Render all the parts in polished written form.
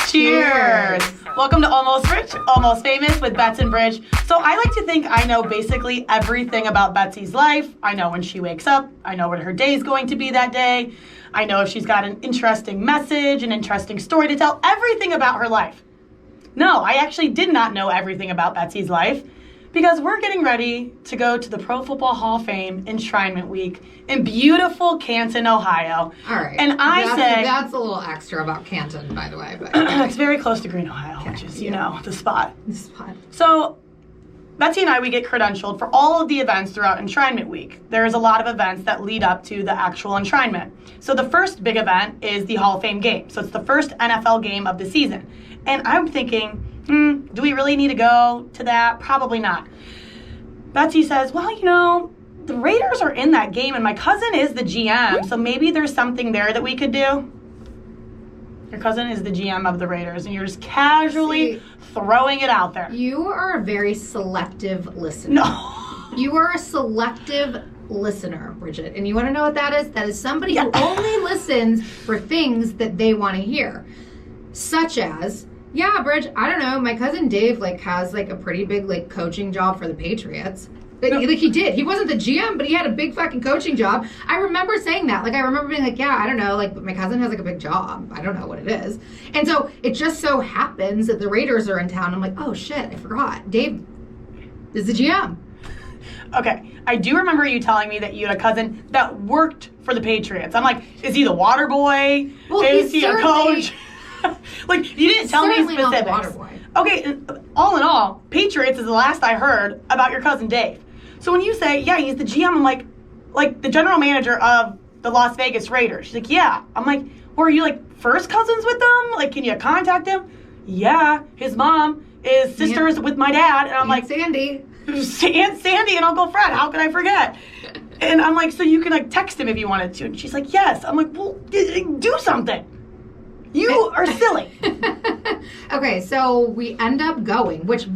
Cheers! Welcome to Almost Rich, Almost Famous with Bets and Bridge. So I like to think I know basically everything about Betsy's life. I know when she wakes up. I know what her day is going to be that day. I know if she's got an interesting message, an interesting story to tell, everything about her life. No, I actually did not know everything about Betsy's life because we're getting ready to go to the Pro Football Hall of Fame Enshrinement Week in beautiful Canton, Ohio. All right. And that's a little extra about Canton, by the way. But it's very close to Green, Ohio, which is, you know, the spot. The spot. So Betsy and I, we get credentialed for all of the events throughout Enshrinement Week. There's a lot of events that lead up to the actual enshrinement. So the first big event is the Hall of Fame game. So it's the first NFL game of the season. And I'm thinking, do we really need to go to that? Probably not. Betsy says, well, you know, the Raiders are in that game and my cousin is the GM, so maybe there's something there that we could do. Your cousin is the GM of the Raiders and you're just casually throwing it out there. You are a very selective listener. No. You are a selective listener, Bridget. And you want to know what that is? That is somebody who only listens for things that they want to hear. Such as, yeah, Bridge, I don't know, my cousin Dave has a pretty big coaching job for the Patriots. He did. He wasn't the GM, but he had a big fucking coaching job. I remember saying that. I remember being yeah, I don't know, but my cousin has a big job. I don't know what it is. And so it just so happens that the Raiders are in town. I'm like, oh shit, I forgot. Dave is the GM. Okay, I do remember you telling me that you had a cousin that worked for the Patriots. I'm like, is he the water boy? Well, is he a coach? You didn't tell me specifics. Not the water boy. Okay, all in all, Patriots is the last I heard about your cousin Dave. So when you say, yeah, he's the GM, I'm like the general manager of the Las Vegas Raiders. She's like, yeah. I'm like, well, are you first cousins with them? Can you contact him? Yeah, his mom is sisters with my dad. And I'm Aunt Sandy. Aunt Sandy and Uncle Fred. How could I forget? And I'm like, so you can text him if you wanted to. And she's like, yes. I'm like, well, do something. You are silly. Okay, so we end up going, which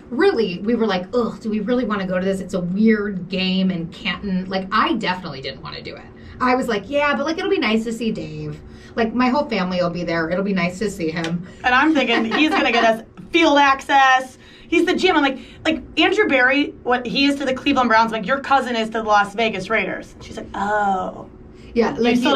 really, we were like, ugh, do we really want to go to this? It's a weird game in Canton. I definitely didn't want to do it. I was like, yeah, but it'll be nice to see Dave. My whole family will be there. It'll be nice to see him. And I'm thinking he's going to get us field access. He's the GM. I'm like Andrew Barry, what he is to the Cleveland Browns, your cousin is to the Las Vegas Raiders. She's like, oh. Yeah, you still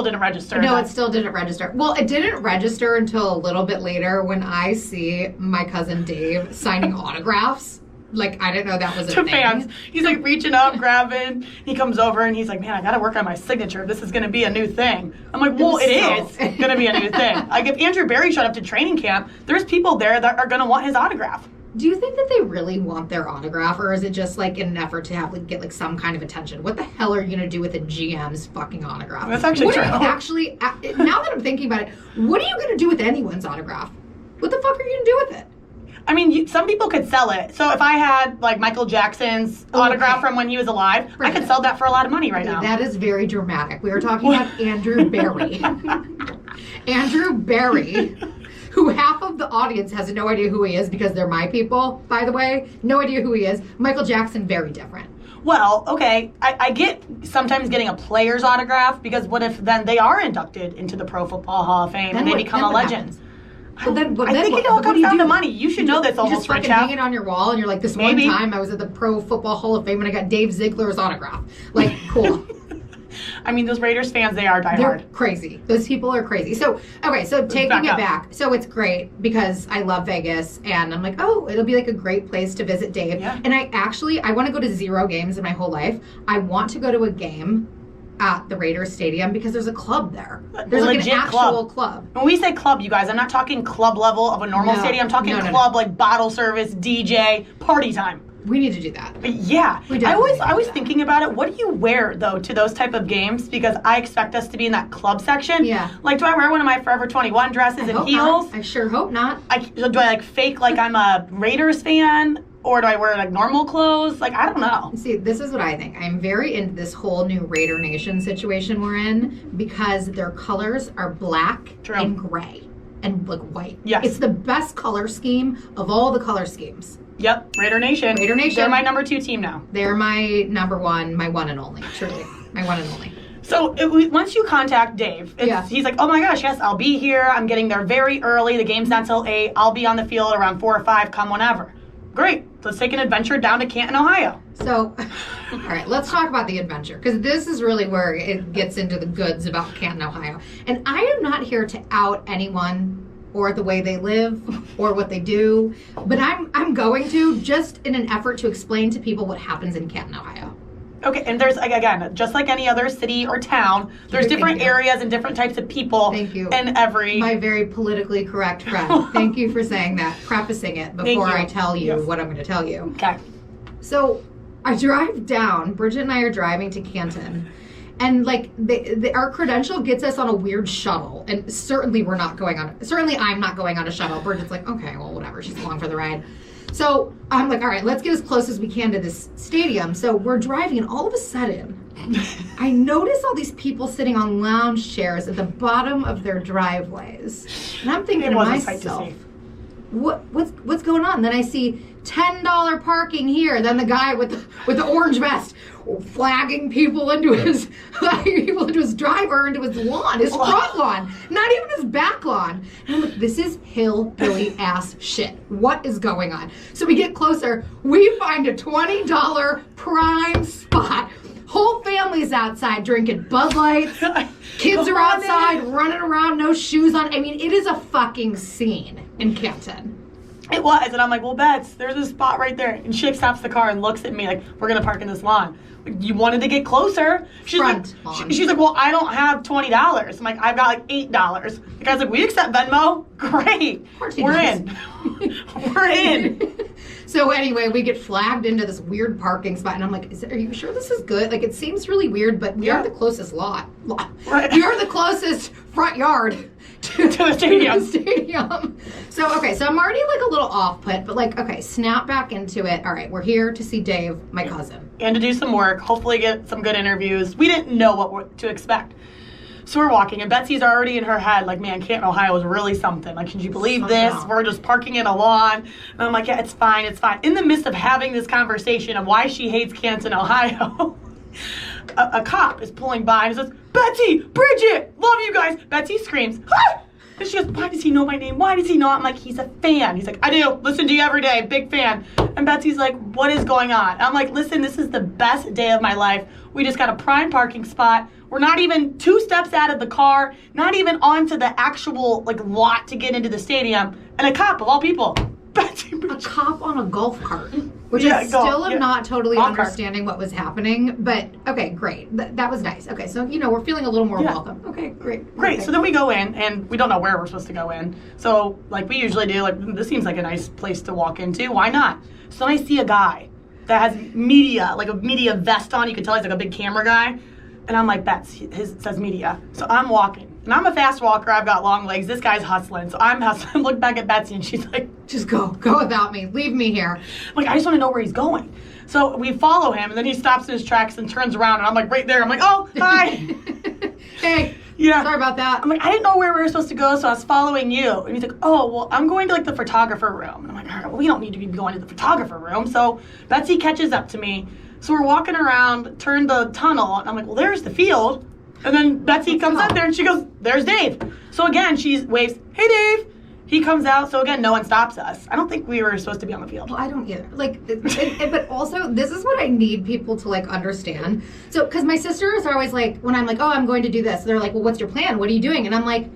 didn't register. No, it still didn't register. Well, it didn't register until a little bit later when I see my cousin Dave signing autographs. I didn't know that was a thing. To fans. He's reaching up, grabbing. He comes over and he's like, man, I got to work on my signature. This is going to be a new thing. I'm like, well, it is going to be a new thing. If Andrew Barry showed up to training camp, there's people there that are going to want his autograph. Do you think that they really want their autograph, or is it just in an effort to get some kind of attention? What the hell are you going to do with a GM's fucking autograph? That's actually true. Now that I'm thinking about it, what are you going to do with anyone's autograph? What the fuck are you going to do with it? I mean, some people could sell it. So if I had Michael Jackson's autograph from when he was alive, I could sell that for a lot of money right now. That is very dramatic. We were talking about Andrew Barry. Andrew Barry, who half of the audience has no idea who he is because they're my people, by the way. No idea who he is. Michael Jackson, very different. Well, okay, I get sometimes getting a player's autograph because what if then they are inducted into the Pro Football Hall of Fame and they become a legend? But then I think it all comes down to money. You should know this almost, Rich. You just fucking hang it on your wall and you're like, one time I was at the Pro Football Hall of Fame and I got Dave Ziegler's autograph. Cool. I mean, those Raiders fans, they are diehard. They're crazy. Those people are crazy. So, okay, so taking it back. So it's great because I love Vegas and I'm like, oh, it'll be a great place to visit Dave. Yeah. And I want to go to 0 games in my whole life. I want to go to a game at the Raiders Stadium because there's a club there. There's an actual club. When we say club, you guys, I'm not talking club level of a normal stadium. I'm talking club bottle service, DJ, party time. We need to do that. Yeah. I was thinking about it. What do you wear, though, to those type of games? Because I expect us to be in that club section. Yeah. Do I wear one of my Forever 21 dresses and heels? Not. I sure hope not. Do I fake I'm a Raiders fan? Or do I wear normal clothes? I don't know. See, this is what I think. I'm very into this whole new Raider Nation situation we're in because their colors are black and gray and white. Yes. It's the best color scheme of all the color schemes. Yep, Raider Nation. Raider Nation. They're my number 2 team now. They're my number 1, my one and only, truly. My one and only. So once you contact Dave, he's like, oh my gosh, yes, I'll be here. I'm getting there very early. The game's not till 8. I'll be on the field around 4 or 5. Come whenever. Great. Let's take an adventure down to Canton, Ohio. So, all right, let's talk about the adventure, because this is really where it gets into the goods about Canton, Ohio. And I am not here to out anyone or the way they live or what they do, but I'm going to, just in an effort to explain to people what happens in Canton, Ohio. Okay, and there's, again, just like any other city or town, there's different areas and different types of people. Thank you. And every... My very politically correct friend. Thank you for saying that, prefacing it before I tell you what I'm going to tell you. Okay. So I drive down, Bridget and I are driving to Canton, and like our credential gets us on a weird shuttle, and certainly I'm not going on a shuttle. Bridget's like, okay, well, whatever, she's along for the ride. So I'm like, all right, let's get as close as we can to this stadium. So we're driving, and all of a sudden, I notice all these people sitting on lounge chairs at the bottom of their driveways. And I'm thinking to myself, what's going on? Then I see $10 parking here. Then the guy with the orange vest flagging people into his drive or into his lawn, his front lawn, not even his back lawn. And I'm like, this is hillbilly ass shit. What is going on? So we get closer. We find a $20 prime spot. Whole family's outside drinking Bud Lights. Kids are outside running around, no shoes on. I mean, it is a fucking scene in Canton. It was, and I'm like, well, Bets, there's a spot right there. And she stops the car and looks at me like, we're going to park in this lawn. You wanted to get closer. She's like, well, I don't have $20. I'm like, I've got like $8. The guy's like, we accept Venmo? Great. We're in. We're in. So anyway, we get flagged into this weird parking spot, and I'm like, are you sure this is good? Like, it seems really weird, but we are the closest lot. Right. We are the closest front yard to the stadium. So, okay, so I'm already like a little off put, but like, okay, snap back into it. All right, we're here to see Dave, my cousin. And to do some work, hopefully get some good interviews. We didn't know what to expect. So we're walking, and Betsy's already in her head, like, man, Canton, Ohio is really something. Like, can you believe this? We're just parking in a lawn. And I'm like, yeah, it's fine, it's fine. In the midst of having this conversation of why she hates Canton, Ohio, a cop is pulling by and says, Betsy, Bridget, love you guys. Betsy screams, ah! And she goes, why does he know my name? Why does he know? I'm like, he's a fan. He's like, I do. Listen to you every day. Big fan. And Betsy's like, what is going on? I'm like, listen, this is the best day of my life. We just got a prime parking spot. We're not even 2 steps out of the car, not even onto the actual like lot to get into the stadium. And a cop of all people, Betsy Bridget. A cop on a golf cart, which I still am not totally understanding what was happening. But okay, great. That was nice. Okay, so we're feeling a little more welcome. Okay, great. Great. Okay. So then we go in, and we don't know where we're supposed to go in. So like we usually do, like this seems like a nice place to walk into. Why not? So then I see a guy that has media, like a media vest on. You can tell he's like a big camera guy. And I'm like, his says media. So I'm walking. And I'm a fast walker. I've got long legs. This guy's hustling. So I'm hustling. Look back at Betsy, and she's like, just go without me. Leave me here. I'm like, I just want to know where he's going. So we follow him, and then he stops in his tracks and turns around, and I'm like, right there. I'm like, oh, hi. Hey. Yeah. Sorry about that. I'm like, I didn't know where we were supposed to go, so I was following you. And he's like, oh, well, I'm going to like the photographer room. And I'm like, all right, well, we don't need to be going to the photographer room. So Betsy catches up to me. So we're walking around, turn the tunnel, and I'm like, well, there's the field. And then Betsy comes up there, and she goes, there's Dave. So again, she waves, hey, Dave. He comes out, so again, no one stops us. I don't think we were supposed to be on the field. Well, I don't either. Like, but also, this is what I need people to, like, understand. So, because my sisters are always like, when I'm like, oh, I'm going to do this, they're like, well, what's your plan? What are you doing? And I'm like,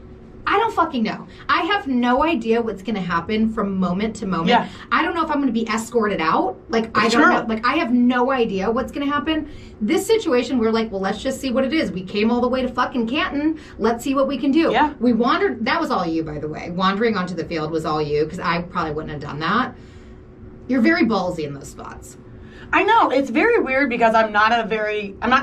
I don't fucking know. I have no idea what's going to happen from moment to moment. Yeah. I don't know if I'm going to be escorted out. Like, I don't know. Like, I have no idea what's going to happen. This situation, we're like, well, let's just see what it is. We came all the way to fucking Canton. Let's see what we can do. Yeah. We wandered. That was all you, by the way. Wandering onto the field was all you, because I probably wouldn't have done that. You're very ballsy in those spots. I know, it's very weird because I'm not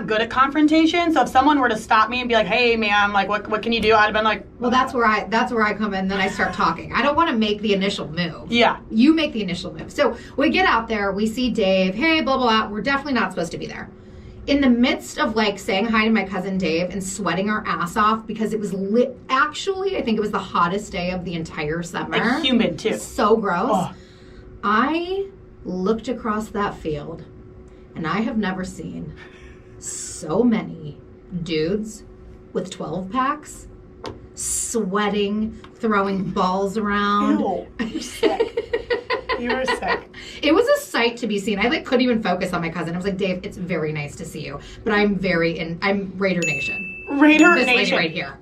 good at confrontation. So if someone were to stop me and be like, hey ma'am, like what can you do? I'd have been like, well, that's where I come in, then I start talking. I don't want to make the initial move. Yeah. You make the initial move. So we get out there, we see Dave, hey, blah, blah, blah. We're definitely not supposed to be there. In the midst of like saying hi to my cousin Dave and sweating our ass off because it was actually, I think it was the hottest day of the entire summer. Like humid too. So gross. Oh. I looked across that field, and I have never seen so many dudes with 12 packs, sweating, throwing balls around. Ew, you're sick. You were sick. It was a sight to be seen. I couldn't even focus on my cousin. I was like, Dave, it's very nice to see you, but I'm Raider Nation. Raider this Nation. Lady right here.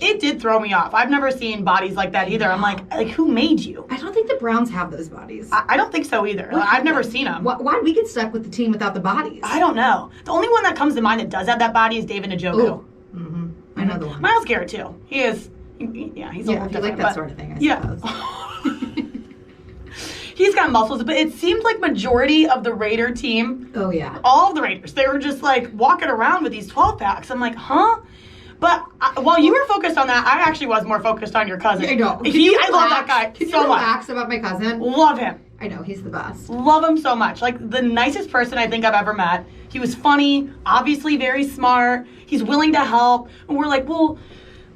It did throw me off. I've never seen bodies like that either. I'm like who made you? I don't think the Browns have those bodies. I don't think so either. I've never seen them. Why did we get stuck with the team without the bodies? I don't know. The only one that comes to mind that does have that body is David Njoku. Mm-hmm. I know the one. Myles Garrett too. He's a little different. Like that sort of thing, I suppose. He's got muscles, but it seemed like majority of the Raider team. Oh yeah. All of the Raiders, they were just like walking around with these 12 packs. I'm like, huh? But while you were focused on that, I actually was more focused on your cousin. I know. I love that guy Can so you much. relax about my cousin? Love him. I know, he's the best. Love him so much. Like the nicest person I think I've ever met. He was funny, obviously very smart. He's willing to help. And we're like, well,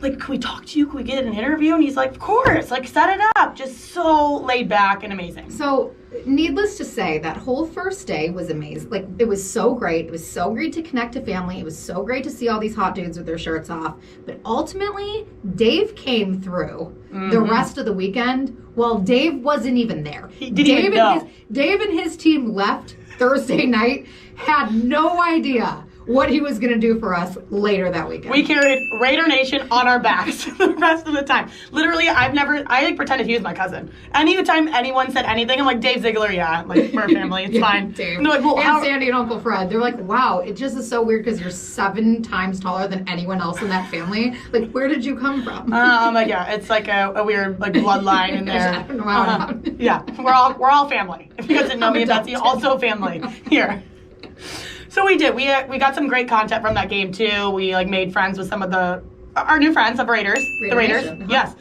like, can we talk to you? Can we get an interview? And he's like, of course. Like, set it up. Just so laid back and amazing. So, needless to say, that whole first day was amazing. Like, it was so great. It was so great to connect to family. It was so great to see all these hot dudes with their shirts off. But ultimately, Dave came through the rest of the weekend while Dave wasn't even there. He didn't even know. Dave and his team left Thursday night, had no idea what he was going to do for us later that weekend. We carried Raider Nation on our backs the rest of the time. Literally, I like pretended he was my cousin. Anytime anyone said anything, I'm like, Dave Ziegler, yeah, like, we're family, it's fine. Dave. And they're like, well, and Sandy and Uncle Fred. They're like, wow, it just is so weird because you're 7 times taller than anyone else in that family. Like, where did you come from? I'm like, yeah, it's like a weird like bloodline in there. I don't know how Yeah, we're all family. If you guys didn't know me and Betsy, also family here. So we did. We got some great content from that game too. We like made friends with some of our new friends of Raiders, the Raiders. Nation, Yes.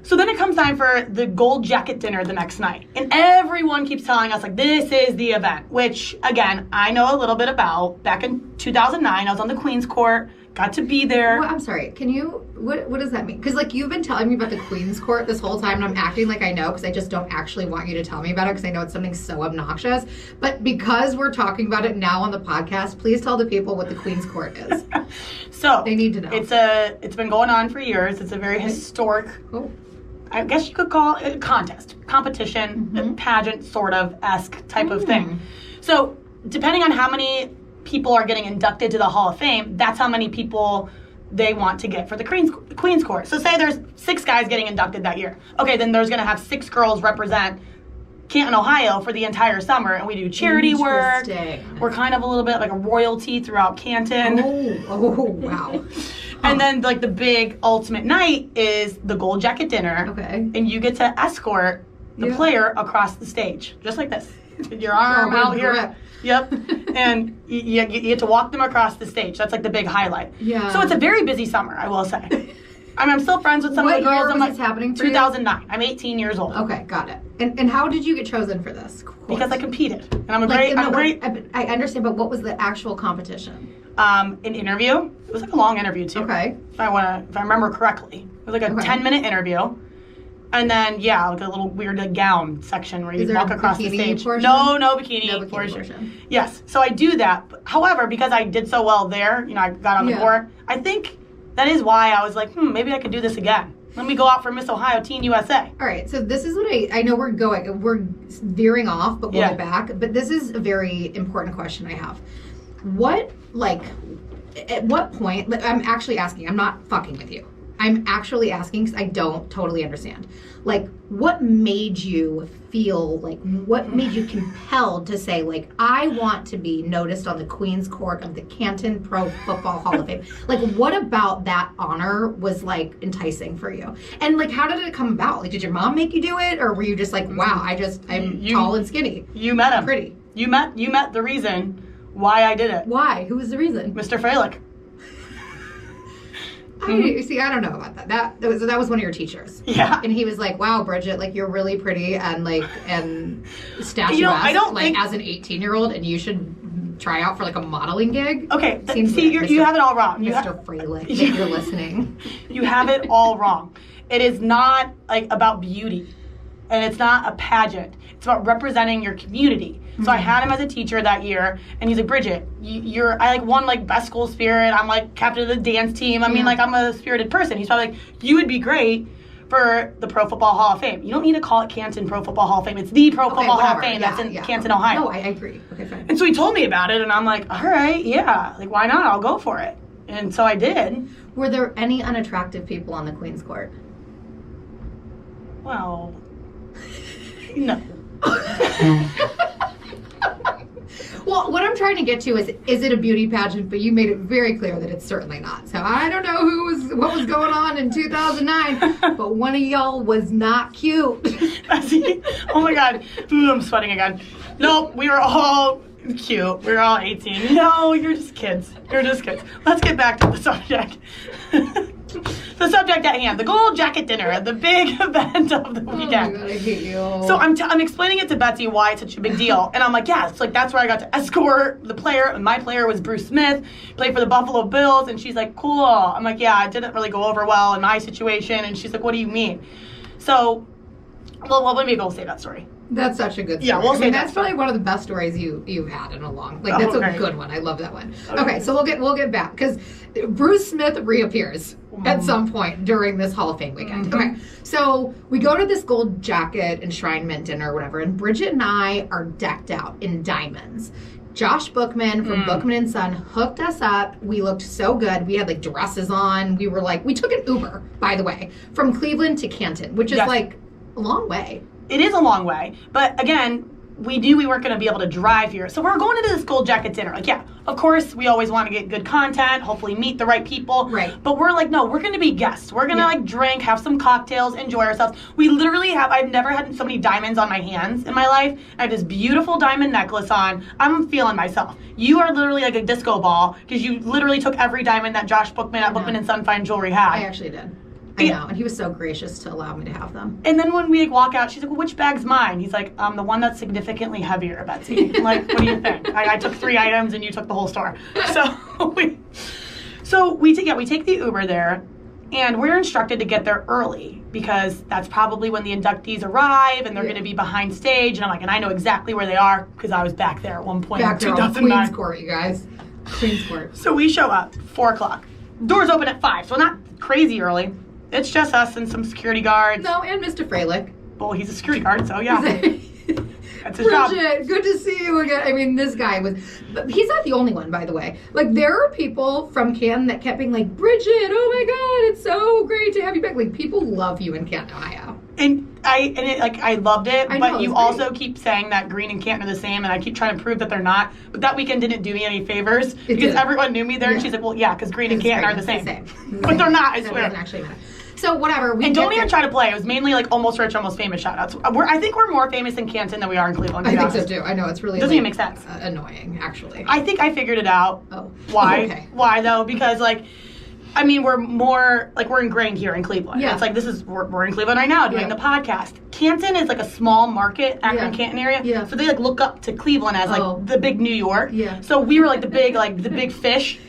So then it comes time for the gold jacket dinner the next night, and everyone keeps telling us like this is the event. Which again, I know a little bit about. Back in 2009, I was on the Queen's Court. Got to be there. Well, I'm sorry. Can you? What does that mean? Because like you've been telling me about the Queen's Court this whole time, and I'm acting like I know because I just don't actually want you to tell me about it because I know it's something so obnoxious. But because we're talking about it now on the podcast, please tell the people what the Queen's Court is. So they need to know. It's been going on for years. It's a very historic. Oh. I guess you could call it a contest, competition, a pageant sort of esque type of thing. So depending on how many people are getting inducted to the Hall of Fame, that's how many people they want to get for the Queen's Court. So say there's 6 guys getting inducted that year. Okay, then there's going to have 6 girls represent Canton, Ohio for the entire summer, and we do charity work. We're kind of a little bit like a royalty throughout Canton. Oh, wow. And then like the big ultimate night is the gold jacket dinner. Okay. And you get to escort the player across the stage, just like this. Your arm out here. Grip. Yep. And you get to walk them across the stage. That's like the big highlight. Yeah. So it's a very busy summer, I will say. I'm still friends with some of the girls. What year was this happening for 2009. I'm 18 years old. Okay, got it. And how did you get chosen for this course? Because I competed. And I'm great. I understand, but what was the actual competition? An interview. It was like a long interview too. Okay. If I remember correctly. It was like a 10-minute interview. And then, like a little weird gown section where you walk across the stage. Portion? No bikini portion. Yes. So I do that. However, because I did so well there, I got on the court, I think that is why I was like, maybe I could do this again. Let me go out for Miss Ohio Teen USA. All right. So this is what I know we're veering off, but we'll go back. But this is a very important question I have. At what point, I'm actually asking, I'm not fucking with you. I'm actually asking because I don't totally understand. Like, what made you feel what made you compelled to say, I want to be noticed on the Queen's Court of the Canton Pro Football Hall of Fame? What about that honor was, enticing for you? And, how did it come about? Did your mom make you do it? Or were you just wow, I'm tall and skinny? You met him. Pretty. You met the reason why I did it. Why? Who was the reason? Mr. Freilich. I don't know about that. That was one of your teachers. Yeah. And he was like, "Wow, Bridget, you're really pretty and statuesque, I don't think as an 18-year-old, and you should try out for a modeling gig." Okay, you have it all wrong. Mr. Freilich, if you're listening. You have it all wrong. It is not about beauty, and it's not a pageant. It's about representing your community. So I had him as a teacher that year, and he's like, Bridget, I like won like best school spirit. I'm like captain of the dance team. I mean, like I'm a spirited person. He's probably like, you would be great for the Pro Football Hall of Fame. You don't need to call it Canton Pro Football Hall of Fame. It's the Pro Football Hall of Fame that's in Canton, Ohio. No, I agree. Okay, fine. And so he told me about it, and I'm like, all right, yeah, like why not? I'll go for it. And so I did. Were there any unattractive people on the Queen's Court? Well, no. Well, what I'm trying to get to is it a beauty pageant? But you made it very clear that it's certainly not. So I don't know what was going on in 2009, but one of y'all was not cute. Oh my God. Ooh, I'm sweating again. Nope, we were all cute. We were all 18. No, you're just kids. You're just kids. Let's get back to the subject. The subject at hand, the gold jacket dinner, the big event of the weekend. Oh my God, I hate you. So I'm explaining it to Betsy why it's such a big deal. And I'm like, yeah, it's like that's where I got to escort the player. And my player was Bruce Smith, played for the Buffalo Bills. And she's like, cool. I'm like, yeah, it didn't really go over well in my situation. And she's like, what do you mean? So, well, let me go say that story. That's such a good story. Yeah, we'll say that's probably one of the best stories you've had in a long. Like that's a good one. I love that one. Okay, so we'll get back because Bruce Smith reappears at some point during this Hall of Fame weekend. Okay, so we go to this gold jacket enshrinement dinner or whatever, and Bridget and I are decked out in diamonds. Josh Bookman from Bookman & Son hooked us up. We looked so good. We had like dresses on. We took an Uber, by the way, from Cleveland to Canton, which is like a long way. It is a long way, but again, we knew we weren't going to be able to drive here. So we're going into this gold jacket dinner. Like, yeah, of course, we always want to get good content, hopefully meet the right people. Right. But we're like, no, we're going to be guests. We're going to like drink, have some cocktails, enjoy ourselves. We literally I've never had so many diamonds on my hands in my life. I have this beautiful diamond necklace on. I'm feeling myself. You are literally like a disco ball because you literally took every diamond that Josh Bookman at Bookman & Son Fine Jewelry had. I actually did. I know, and he was so gracious to allow me to have them. And then when we like, walk out, she's like, well, which bag's mine? He's like, the one that's significantly heavier, Betsy. I'm like, what do you think? I took 3 items and you took the whole store. So we take the Uber there, and we're instructed to get there early because that's probably when the inductees arrive and they're going to be behind stage. And I'm like, and I know exactly where they are because I was back there at one point in 2009. Queen's Court, you guys. Queen's Court. So we show up, 4 o'clock. Doors open at 5, so not crazy early. It's just us and some security guards. No, and Mr. Freilich. Well, he's a security guard, so yeah. That's his Bridget, job. good to see you again. I mean, this guy was... But he's not the only one, by the way. Like, there are people from Canton that kept being like, Bridget, oh my God, it's so great to have you back. Like, people love you in Canton, Ohio. And I loved it, but you also keep saying that Green and Canton are the same, and I keep trying to prove that they're not. But that weekend didn't do me any favors because everyone knew me there, and she's like, well, yeah, because Green and Canton are the same. But they're not, I swear. It doesn't actually matter. So whatever. And don't even try to play. It was mainly like almost rich, almost famous shout-outs. I think we're more famous in Canton than we are in Cleveland. I think so too. I know it's really doesn't even make sense. Annoying, actually. I think I figured it out. Oh. Why? Okay. Why though? Because we're more we're ingrained here in Cleveland. Yeah. It's like we're in Cleveland right now doing the podcast. Canton is like a small market, Akron Canton area. Yeah. So they look up to Cleveland as the big New York. Yeah. So we were like the big fish,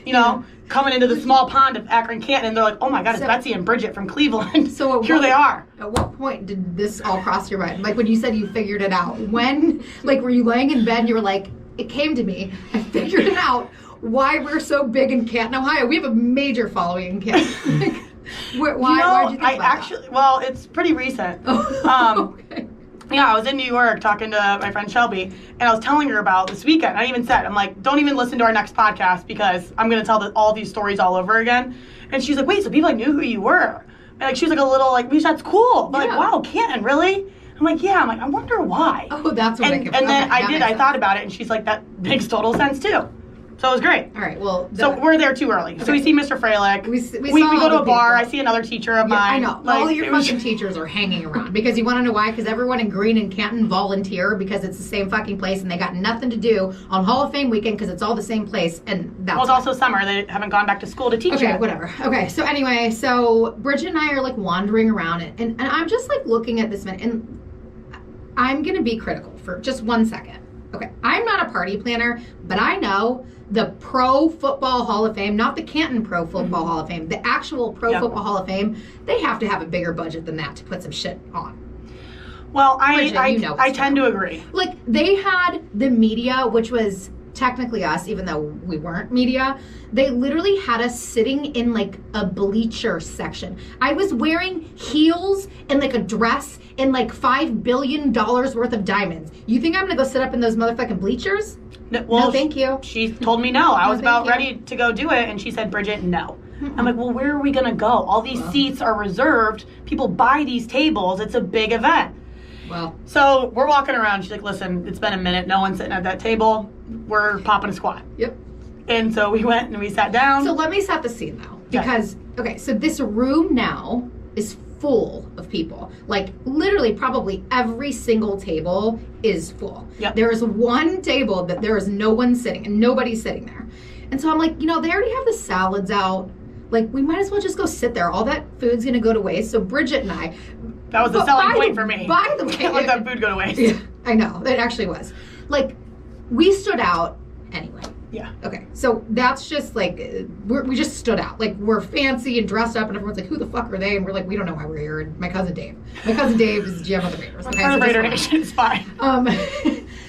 coming into the small pond of Akron Canton, and they're like, oh my God, it's Betsy and Bridget from Cleveland. So here they are. At what point did this all cross your mind? Like when you said you figured it out, when were you laying in bed and you were like, it came to me, I figured it out. Why we're so big in Canton, Ohio. We have a major following in Canton. Why did you think about that? Well, it's pretty recent. Okay. Yeah, I was in New York talking to my friend Shelby, and I was telling her about this weekend. I even said, I'm like, don't even listen to our next podcast because I'm going to tell all these stories all over again. And she's like, wait, so people knew who you were? And she was like a little that's cool. But wow, Canton, really? I'm like, yeah. I'm like, I wonder why. Oh, that's what and then I thought about it, and she's like, that makes total sense too. So it was great. All right, well... So we're there too early. Okay. So we see Mr. Freilich. We go to a bar. I see another teacher of mine. I know. All your fucking teachers are hanging around. Because you want to know why? Because everyone in Green and Canton volunteer because it's the same fucking place and they got nothing to do on Hall of Fame weekend because it's all the same place and that's it's also summer. They haven't gone back to school to teach yet. Whatever. Okay, so anyway, Bridget and I are wandering around it and I'm just looking at this man and I'm going to be critical for just 1 second. Okay, I'm not a party planner, but I know the Pro Football Hall of Fame, not the Canton Pro Football Hall of Fame, the actual Pro Football Hall of Fame, they have to have a bigger budget than that to put some shit on. Well, Bridget, you know I it's tend true. to agree. Like, they had the media, which was technically us, even though we weren't media. They literally had us sitting in like a bleacher section. I was wearing heels and like a dress and like $5 billion worth of diamonds. You think I'm gonna go sit up in those motherfucking bleachers? Well, no, thank you. She told me no. I was about thank you. ready to go do it, and she said, Bridget, no. I'm like, well, where are we gonna go? All these seats are reserved. People buy these tables. It's a big event. Well, So we're walking around. She's like, listen, it's been a minute. No one's sitting at that table. We're popping a squat. yep. And so we went and we sat down. So let me set the scene though, Okay. because so this room now is full of people. Like literally, probably every single table is full. Yep. There is one table that there is no one sitting, and nobody's sitting there. And so I'm like, they already have the salads out. Like, we might as well just go sit there. All that food's gonna go to waste. So Bridget and I. That was the selling point for me. By the way, Can't let that food go to waste. Yeah, I know. It actually was. Like, we stood out anyway. Yeah. Okay, so that's just like, we just stood out. Like, we're fancy and dressed up, and everyone's like, who the fuck are they? And we're like, we don't know why we're here. And my cousin Dave is the GM of the Raiders. Okay, Part of so Raider just Nation is fine.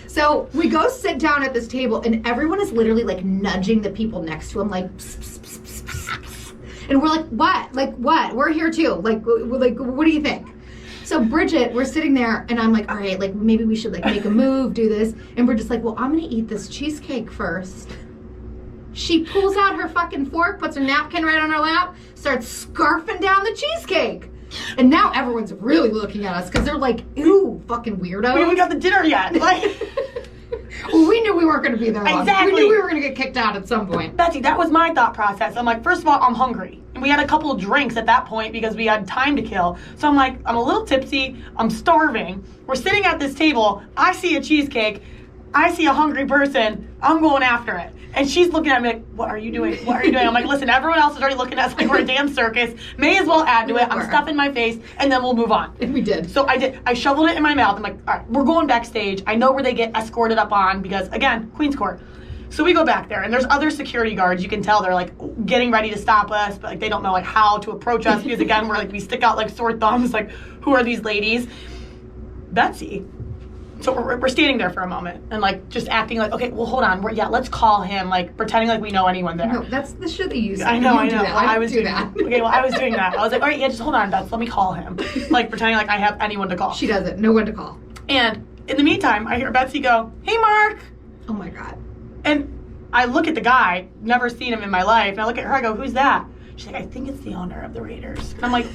so we go sit down at this table, and everyone is literally like nudging the people next to him, like, psst, psst, psst, psst, psst, psst. And we're like, what? Like, what? We're here too. Like, what do you think? So Bridget, we're sitting there, and I'm like, all right, like, maybe we should like make a move, do this. And we're just like, well, I'm gonna eat this cheesecake first. She pulls out her fucking fork, puts her napkin right on her lap, starts scarfing down the cheesecake. And now everyone's really looking at us because they're like, ew, fucking weirdo. We haven't got the dinner yet. Like, Well, we knew we weren't going to be there long. Exactly. We knew we were going to get kicked out at some point. Betsy, that was my thought process. I'm like, first of all, I'm hungry. And we had a couple of drinks at that point because we had time to kill. So I'm like, I'm a little tipsy. I'm starving. We're sitting at this table. I see a cheesecake. I see a hungry person. I'm going after it. And she's looking at me like, what are you doing? What are you doing? I'm like, listen, everyone else is already looking at us like we're a damn circus. May as well add to it. I'm stuffing my face, and then we'll move on. And we did. So I did. I shoveled it in my mouth. I'm like, all right, we're going backstage. I know where they get escorted up on because, again, Queen's Court. So we go back there, and there's other security guards. You can tell they're like getting ready to stop us, but like they don't know like how to approach us because again, we're like we stick out like sore thumbs. Like, who are these ladies? Betsy. So we're standing there for a moment and like just acting like, okay, well hold on, let's call him, like pretending like we know anyone there. No, that's the shit that you say. I know. Do that. Well, I was do doing that. Okay, well I was doing that. I was like, all right, yeah, just hold on, Beth, let me call him. Like pretending like I have anyone to call. She doesn't. No one to call. And in the meantime, I hear Betsy go, hey Mark. Oh my God. And I look at the guy, never seen him in my life, and I look at her, I go, who's that? She's like, I think it's the owner of the Raiders. And I'm like,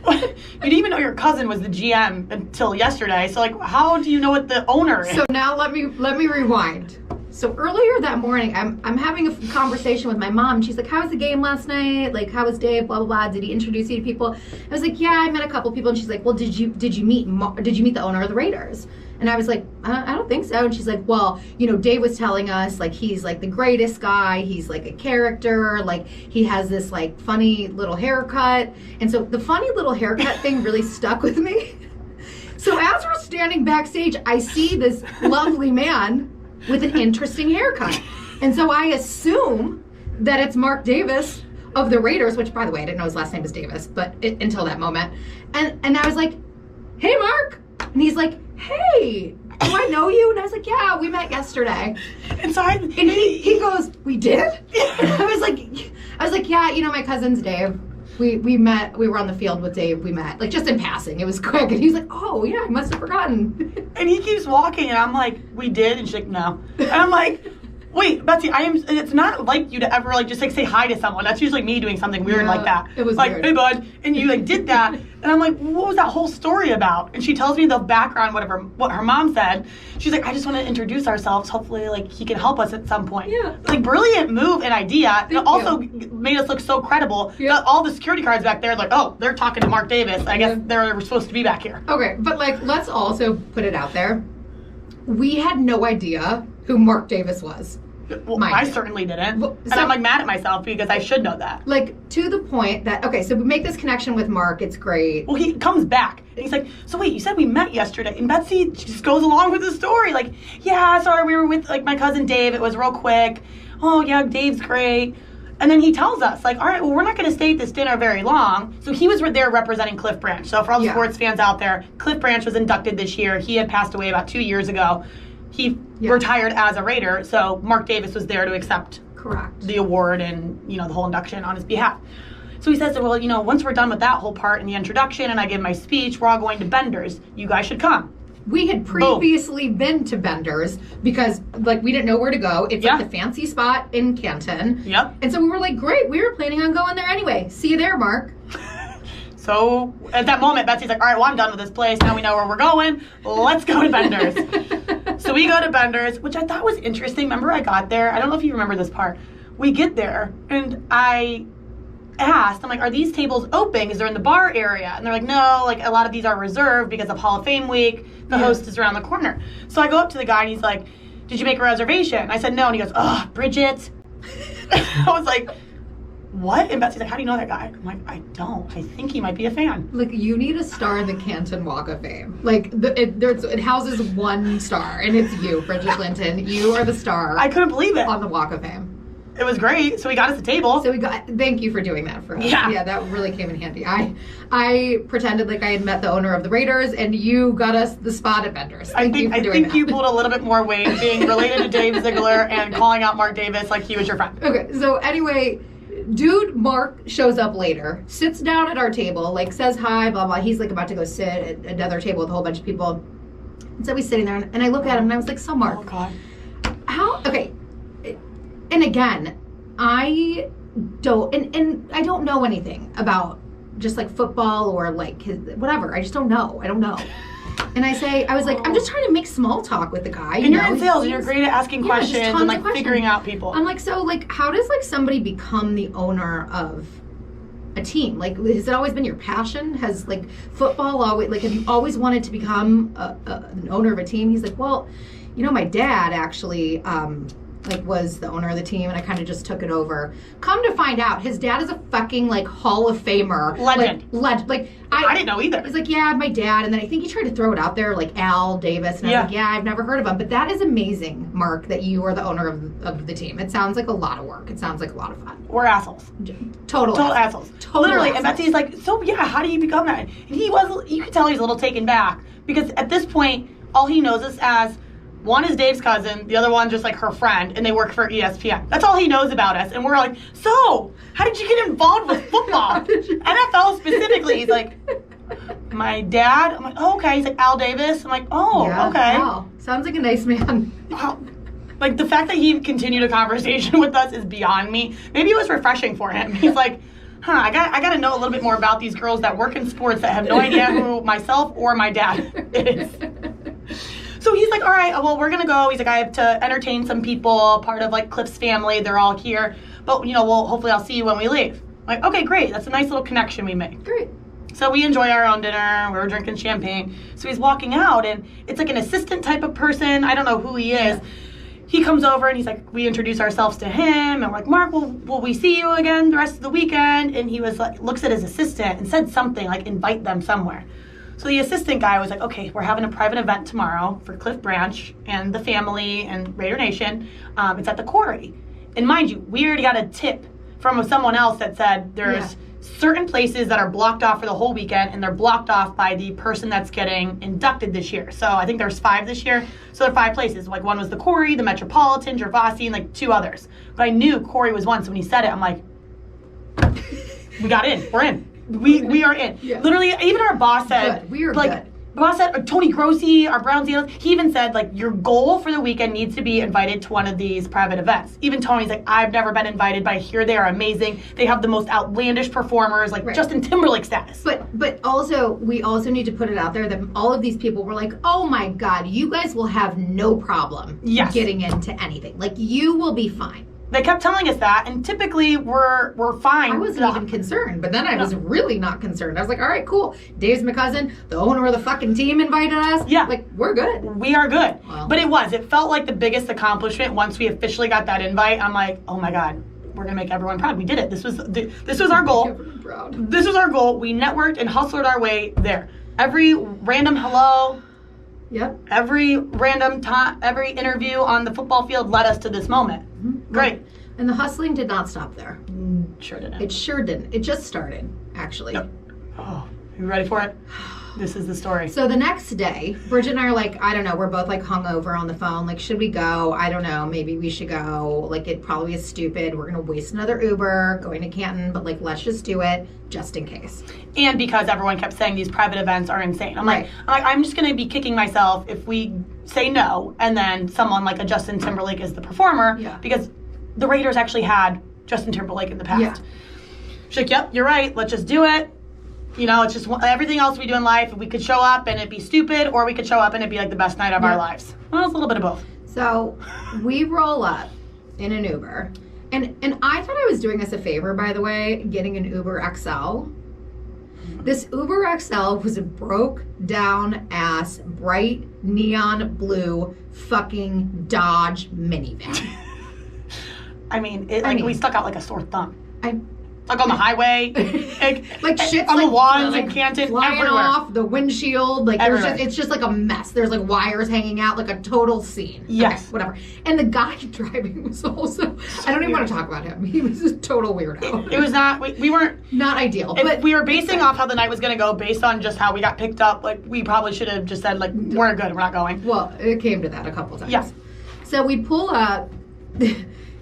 what? You didn't even know your cousin was the GM until yesterday. So like, how do you know what the owner is? So now let me rewind. So earlier that morning, I'm having a conversation with my mom. She's like, "How was the game last night? Like, how was Dave? Blah blah blah. Did he introduce you to people?" I was like, "Yeah, I met a couple people." And she's like, "Well, did you meet the owner of the Raiders?" And I was like, I don't think so. And she's like, well, Dave was telling us, like, he's like the greatest guy. He's like a character. Like, he has this like funny little haircut. And so the funny little haircut thing really stuck with me. So as we're standing backstage, I see this lovely man with an interesting haircut. And so I assume that it's Mark Davis of the Raiders, which, by the way, I didn't know his last name was Davis, but until that moment. And I was like, hey, Mark. And he's like, hey, do I know you? And I was like, yeah, we met yesterday. And so he goes, we did? And I was like, yeah, my cousin's Dave. We met, we were on the field with Dave, we met, like just in passing. It was quick. And he was like, oh yeah, I must have forgotten. And he keeps walking and I'm like, we did? And she's like, no. And I'm like, wait, Betsy, it's not like you to ever like just like say hi to someone. That's usually me doing something weird like that. It was like, weird. Hey bud. And you like did that. And I'm like, what was that whole story about? And she tells me the background, what her mom said. She's like, I just want to introduce ourselves. Hopefully like he can help us at some point. Yeah. Like brilliant move and idea. It also made us look so credible. Yeah. That all the security guards back there like, oh, they're talking to Mark Davis. I guess they're supposed to be back here. Okay, but like let's also put it out there. We had no idea who Mark Davis was. Well, I certainly didn't. And I'm like mad at myself because I should know that. Like to the point that, okay, so we make this connection with Mark. It's great. Well, he comes back and he's like, so wait, you said we met yesterday. And Betsy just goes along with the story. Like, yeah, sorry, we were with like my cousin Dave. It was real quick. Oh, yeah, Dave's great. And then he tells us, like, all right, well, we're not going to stay at this dinner very long. So he was there representing Cliff Branch. So for all the sports fans out there, Cliff Branch was inducted this year. He had passed away about 2 years ago. He retired as a Raider. So Mark Davis was there to accept the award and, the whole induction on his behalf. So he says, well, once we're done with that whole part in the introduction and I give my speech, we're all going to Bender's. You guys should come. We had previously been to Bender's because, we didn't know where to go. It's the fancy spot in Canton. Yep. And so we were like, great, we were planning on going there anyway. See you there, Mark. So at that moment, Betsy's like, all right, well, I'm done with this place. Now we know where we're going. Let's go to Bender's. So we go to Bender's, which I thought was interesting. Remember, I got there. I don't know if you remember this part. We get there, and I asked, I'm like, are these tables open because they're in the bar area? And they're like, no, a lot of these are reserved because of Hall of Fame week. The host is around the corner. So I go up to the guy and he's like, did you make a reservation? And I said, no. And he goes, oh, Bridget. I was like, what? And Betsy's like, how do you know that guy? I'm like, I don't. I think he might be a fan. You need a star in the Canton Walk of Fame. It houses 1 star, and it's you, Bridget Clinton. You are the star. I couldn't believe it. On the Walk of Fame. It was great. So we got us a table. Thank you for doing that for us. Yeah, that really came in handy. I pretended like I had met the owner of the Raiders, and you got us the spot at Bender's. I think you pulled a little bit more weight being related to Dave Ziegler and calling out Mark Davis like he was your friend. Okay, so anyway, dude Mark shows up later, sits down at our table, says hi, blah, blah. He's about to go sit at another table with a whole bunch of people. And so he's sitting there, and I look at him, and I was like, so Mark, oh, God. Okay. And again, I don't, and I don't know anything about just football or his, whatever. I just don't know. I don't know. And I was like, I'm just trying to make small talk with the guy. And you're in sales and you're great at asking questions and figuring out people. I'm like, so how does somebody become the owner of a team? Has it always been your passion? Has football always, have you always wanted to become an owner of a team? He's like, well, my dad actually, was the owner of the team, and I kind of just took it over. Come to find out, his dad is a fucking Hall of Famer, legend. I didn't know either. He's like, yeah, my dad, and then I think he tried to throw it out there, Al Davis, and I was like, yeah, I've never heard of him, but that is amazing, Mark, that you are the owner of the team. It sounds like a lot of work. It sounds like a lot of fun. We're assholes. Total assholes. Literally, and Betsy's like, so yeah, how do you become that? And he was, you could tell he's a little taken back because at this point, all he knows us as. One is Dave's cousin, the other one just her friend, and they work for ESPN. That's all he knows about us. And we're like, so, how did you get involved with football? NFL specifically. He's like, my dad? I'm like, oh, okay. He's like, Al Davis? I'm like, oh, okay. Wow. Sounds like a nice man. Wow. The fact that he continued a conversation with us is beyond me. Maybe it was refreshing for him. He's like, I got to know a little bit more about these girls that work in sports that have no idea who myself or my dad is. So he's like, all right, well, we're going to go. He's like, I have to entertain some people, part of Cliff's family. They're all here. But, hopefully I'll see you when we leave. I'm like, okay, great. That's a nice little connection we make. Great. So we enjoy our own dinner. We were drinking champagne. So he's walking out, and it's an assistant type of person. I don't know who he is. Yeah. He comes over, and he's like, we introduce ourselves to him. And we're like, Mark, will we see you again the rest of the weekend? And he was looks at his assistant and said something invite them somewhere. So the assistant guy was like, okay, we're having a private event tomorrow for Cliff Branch and the family and Raider Nation. It's at the Quarry. And mind you, we already got a tip from someone else that said there's certain places that are blocked off for the whole weekend, and they're blocked off by the person that's getting inducted this year. So I think there's 5 this year. So there are 5 places. One was the Quarry, the Metropolitan, Gervasi, and 2 others. But I knew Quarry was one. So when he said it, I'm like, we got in. We're in. We are in. Yeah. Literally, even our boss said, good. We are good. Boss said, Tony Grossi, our Browns dealers, he even said, your goal for the weekend needs to be invited to one of these private events. Even Tony's like, I've never been invited, but I hear they are amazing. They have the most outlandish performers, Justin Timberlake status. But also, we also need to put it out there that all of these people were like, oh my God, you guys will have no problem getting into anything. You will be fine. They kept telling us that, and typically we're fine. I wasn't even concerned, but then I was really not concerned. I was like, all right, cool. Dave's my cousin. The owner of the fucking team invited us. Yeah. We're good. We are good. Well, but it felt like the biggest accomplishment once we officially got that invite. I'm like, oh my God, we're going to make everyone proud. We did it. This was our goal. Proud. This was our goal. We networked and hustled our way there. Every random hello. Yep. Every random time, every interview on the football field led us to this moment. Mm-hmm. Great. And the hustling did not stop there. Sure didn't. It sure didn't. It just started, actually. Yep. Oh, you ready for it? This is the story. So the next day, Bridget and I are like, I don't know, we're both like hungover on the phone. Like, should we go? I don't know. Maybe we should go. Like, it probably is stupid. We're going to waste another Uber going to Canton, but like, let's just do it just in case. And because everyone kept saying these private events are insane. Right. I'm just going to be kicking myself if we say no, and then someone like a Justin Timberlake is the performer, because the Raiders actually had Justin Timberlake in the past. Yeah. She's like, yep, you're right. Let's just do it. You know, it's just everything else we do in life. We could show up and it'd be stupid, or we could show up and it'd be like the best night of our lives. Well, it's a little bit of both. So we roll up in an Uber. And I thought I was doing us a favor, by the way, getting an Uber XL. This Uber XL was a broke down ass, bright neon blue fucking Dodge minivan. I mean, we stuck out like a sore thumb. Like on the highway, like shit's on like, the lawns in Canton, flying everywhere. off the windshield. Like it's just like a mess. There's like wires hanging out, like a total scene. Yes, okay, whatever. And the guy driving was also. I don't even want to talk about him. He was a total weirdo. It was not. We weren't not ideal. But we were basing off how the night was going to go based on just how we got picked up. Like we probably should have just said like we're good, we're not going. Well, it came to that a couple times. Yeah. So we pull up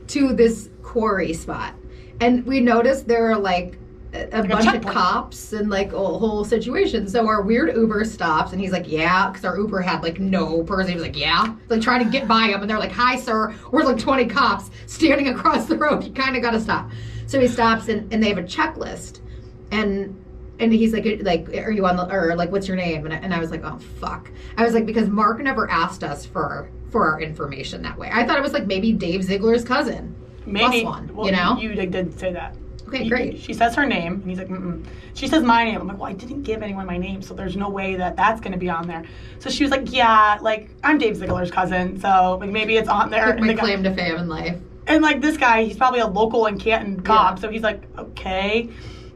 to this quarry spot, and we noticed there are like a bunch of cops and like a whole situation. So our weird Uber stops, and he's like, yeah, because our Uber had like no person. He was like, yeah, like trying to get by him, and they're like, hi, sir, we're like 20 cops standing across the road. You kind of got to stop. So he stops, and they have a checklist, and he's like, are you on the, or like, what's your name? And I was like, oh fuck. I was like, because Mark never asked us for our information that way. I thought it was like maybe Dave Ziegler's cousin. Maybe. Plus one, well, you know? You did say that. Okay, great. She says her name, and he's like, mm-mm. She says my name. I'm like, well, I didn't give anyone my name, so there's no way that that's going to be on there. So she was like, yeah, like, I'm Dave Ziegler's cousin, so like maybe it's on there. Like my claim to fame in life. And like this guy, he's probably a local in Canton cop, so he's like, okay.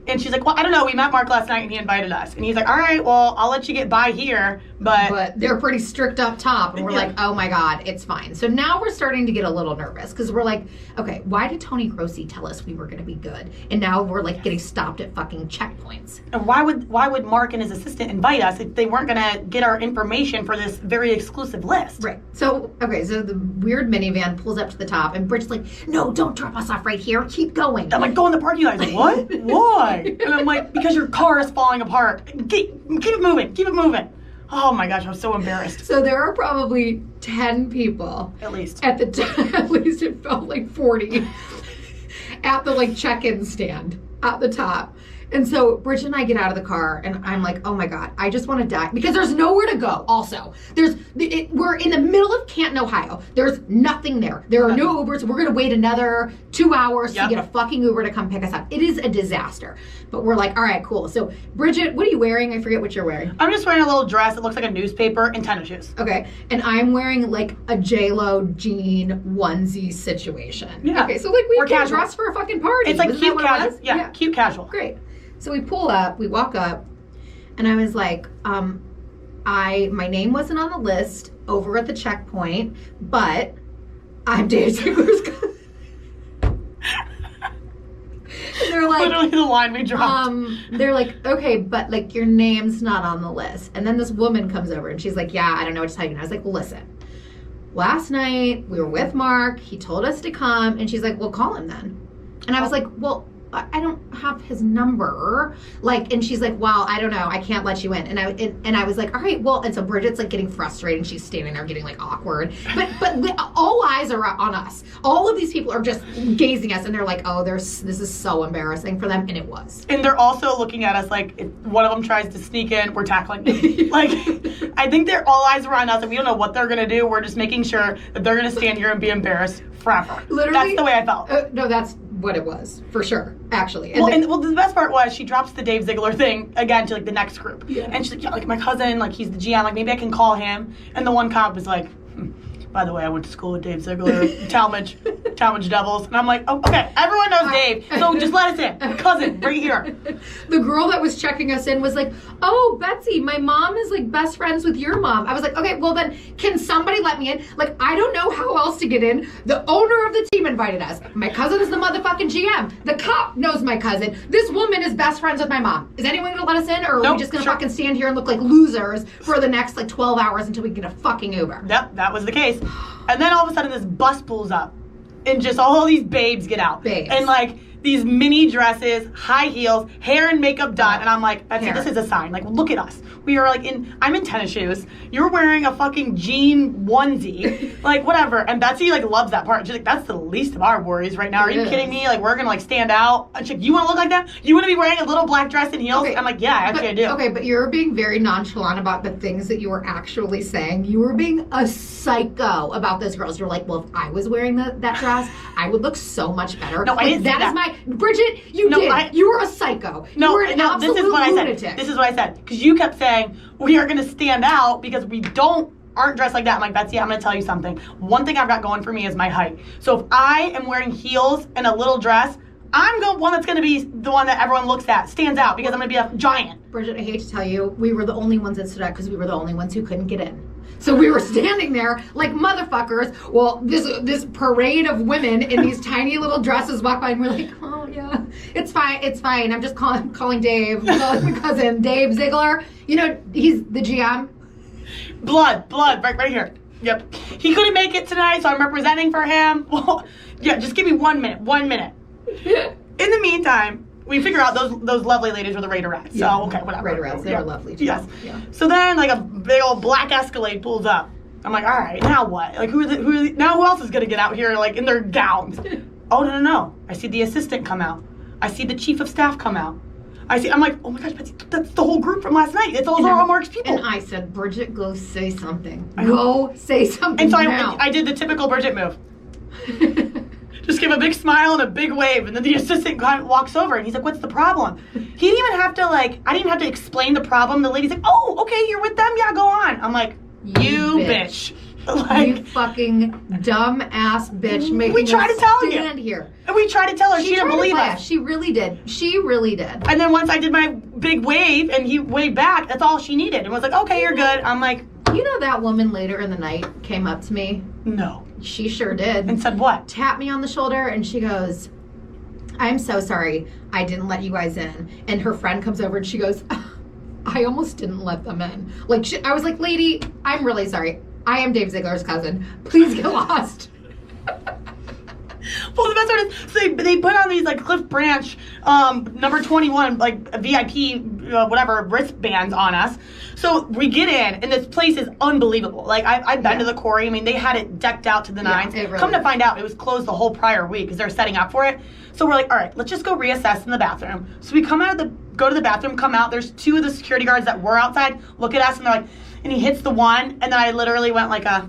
And she's like, well, I don't know. We met Mark last night, and he invited us. And he's like, all right, well, I'll let you get by here, but they're pretty strict up top. And we're like, oh, my God, it's fine. So now we're starting to get a little nervous because we're like, okay, why did Tony Grossi tell us we were going to be good? And now we're like getting stopped at fucking checkpoints. And why would Mark and his assistant invite us if they weren't going to get our information for this very exclusive list? Right. So, okay, so the weird minivan pulls up to the top, and Bridget's like, no, don't drop us off right here. Keep going. I'm like, go in the parking lot. He's like, what? Why? And I'm like, because your car is falling apart. Keep it moving. Keep it moving. Oh my gosh, I was so embarrassed. So there are probably 10 people. At least. At least it felt like 40. At the like check-in stand at the top. And so Bridget and I get out of the car, and I'm like, oh my God, I just want to die. Because there's nowhere to go, also. We're in the middle of Canton, Ohio. There's nothing there. There are no Ubers. We're going to wait another 2 hours to get a fucking Uber to come pick us up. It is a disaster. But we're like, all right, cool. So, Bridget, what are you wearing? I forget what you're wearing. I'm just wearing a little dress. It looks like a newspaper and tennis shoes. Okay. And I'm wearing like a J-Lo jean onesie situation. Yeah. Okay, so like we can casual. dress for a fucking party. It's like Isn't cute that what it casual. was? Yeah, cute casual. Great. So we pull up, we walk up, and I was like, my name wasn't on the list over at the checkpoint, but I'm Dave Ziegler's cousin. And they're like, literally the line we dropped. They're like, okay, but like your name's not on the list. And then this woman comes over and she's like, yeah, I don't know what to tell you. And I was like, well, listen, last night we were with Mark. He told us to come. And she's like, well, call him then. And I was like, well, I don't have his number. Like, and she's like, well, I don't know. I can't let you in. And I was like, all right, well, and so Bridget's like getting frustrated and she's standing there getting like awkward. But all eyes are on us. All of these people are just gazing at us and they're like, oh, this is so embarrassing for them. And it was. And they're also looking at us like if one of them tries to sneak in, we're tackling them. Like, I think they're all eyes are on us and we don't know what they're going to do. We're just making sure that they're going to stand here and be embarrassed forever. Literally. That's the way I felt. No, that's what it was, for sure, actually. And the best part was she drops the Dave Ziegler thing again to like the next group. Yeah. And she's like, yeah, like my cousin, like he's the GM, like maybe I can call him. And the one cop is like, by the way, I went to school with Dave Ziegler, Talmadge Challenge Devils. And I'm like, oh, okay, everyone knows Dave, so just let us in. Cousin, right here. The girl that was checking us in was like, oh, Betsy, my mom is like best friends with your mom. I was like, okay, well then, can somebody let me in? Like, I don't know how else to get in. The owner of the team invited us. My cousin is the motherfucking GM. The cop knows my cousin. This woman is best friends with my mom. Is anyone gonna let us in, or are we just gonna fucking stand here and look like losers for the next like 12 hours until we get a fucking Uber? Yep, that was the case. And then all of a sudden this bus pulls up and just all these babes get out. And like these mini dresses, high heels, hair and makeup done. And I'm like, Betsy, this is a sign. Like, look at us. We are like I'm in tennis shoes. You're wearing a fucking jean onesie. Like, whatever. And Betsy, like, loves that part. She's like, that's the least of our worries right now. Are you kidding me? Like, we're going to, like, stand out. And she's like, you want to look like that? You want to be wearing a little black dress and heels? Okay, I'm like, yeah, actually I do. Okay, but you're being very nonchalant about the things that you were actually saying. You were being a psycho about those girls. You're like, well, if I was wearing that dress, I would look so much better. No, like, I didn't say that. Is my... Bridget, you did. You were a psycho. You were an absolute lunatic. This is what I said. Because you kept saying, we are going to stand out because we aren't dressed like that. I'm like, Betsy, I'm going to tell you something. One thing I've got going for me is my height. So if I am wearing heels and a little dress, I'm the one that's going to be the one that everyone looks at, stands out, because I'm going to be a giant. Bridget, I hate to tell you, we were the only ones that stood out because we were the only ones who couldn't get in. So we were standing there like motherfuckers. Well, this parade of women in these tiny little dresses walk by, and we're like, oh yeah, it's fine. I'm just calling Dave, calling my cousin, Dave Ziegler. You know, he's the GM. Blood, right here. Yep. He couldn't make it tonight, so I'm representing for him. Well, yeah, just give me 1 minute. 1 minute. In the meantime, we figure out those lovely ladies were the Raiderettes. Yeah. So, okay, whatever. Raiderettes, they were lovely too. Yes. Yeah. So then, like, a big old black Escalade pulls up. I'm like, all right, now what? Like, who else is going to get out here, like, in their gowns? Oh, no. I see the assistant come out. I see the chief of staff come out. I'm like, oh my gosh, Betsy, that's the whole group from last night. It's all our Mark's people. And I said, Bridget, go say something. Go say something. And so now. I did the typical Bridget move. Just give a big smile and a big wave, and then the assistant walks over and he's like, what's the problem? He didn't even have to, like, I didn't even have to explain the problem. The lady's like, oh, okay, you're with them? Yeah, go on. I'm like, you bitch. Like, you fucking dumb ass bitch making we tried to tell you. Stand here. And we tried to tell her. She didn't believe us. She really did. And then once I did my big wave and he waved back, that's all she needed. And was like, okay, you're good. I'm like, you know that woman later in the night came up to me? No. She sure did. And said what? Tapped me on the shoulder and she goes, I'm so sorry I didn't let you guys in. And her friend comes over and she goes, I almost didn't let them in. Like, I was like, lady, I'm really sorry. I am Dave Ziegler's cousin. Please get lost. Well, the best part is, so they put on these, like, Cliff Branch, number 21, like, VIP, whatever, wristbands on us. So we get in, and this place is unbelievable. Like, I've been to the Quarry. I mean, they had it decked out to the nines. Really Come to find out, it was closed the whole prior week because they're setting up for it. So we're like, all right, let's just go reassess in the bathroom. So we go to the bathroom, come out. There's two of the security guards that were outside, look at us, and they're like, and he hits the one, and then I literally went like a...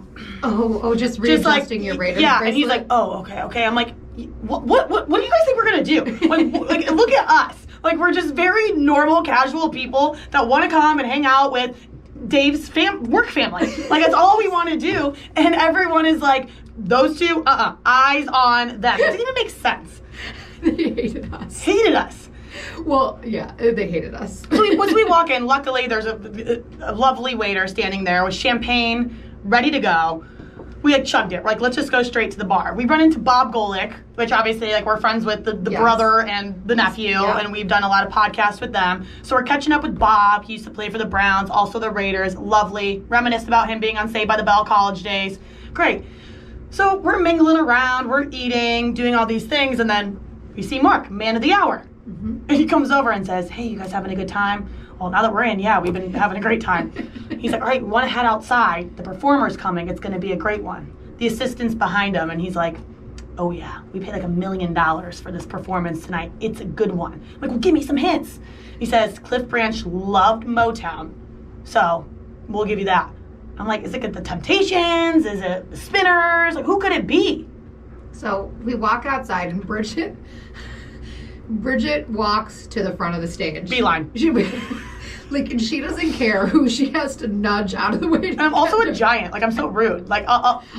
just readjusting your radar. Yeah, and he's like, oh, okay. I'm like, what do you guys think we're going to do? Like, look at us. Like, we're just very normal, casual people that want to come and hang out with Dave's work family. Like, that's all we want to do. And everyone is like, those two, eyes on them. It doesn't even make sense. They hated us. Well, yeah, they hated us. So once we walk in, luckily there's a lovely waiter standing there with champagne ready to go. We like chugged it. We're like, let's just go straight to the bar. We run into Bob Golick, which obviously like we're friends with the brother and the nephew, and we've done a lot of podcasts with them. So we're catching up with Bob. He used to play for the Browns, also the Raiders. Lovely. Reminisce about him being on Saved by the Bell college days. Great. So we're mingling around, we're eating, doing all these things, and then we see Mark, man of the hour. Mm-hmm. And he comes over and says, hey, you guys having a good time? Well, now that we're in, yeah, we've been having a great time. He's like, all right, we want to head outside. The performer's coming. It's going to be a great one. The assistant's behind him, and he's like, oh, yeah, we paid like $1 million for this performance tonight. It's a good one. I'm like, well, give me some hints. He says, Cliff Branch loved Motown, so we'll give you that. I'm like, is it the Temptations? Is it the Spinners? Like, who could it be? So we walk outside, and Bridget walks to the front of the stage. Beeline. Like, and she doesn't care who she has to nudge out of the way. And I'm also a giant. Like, I'm so rude. Like,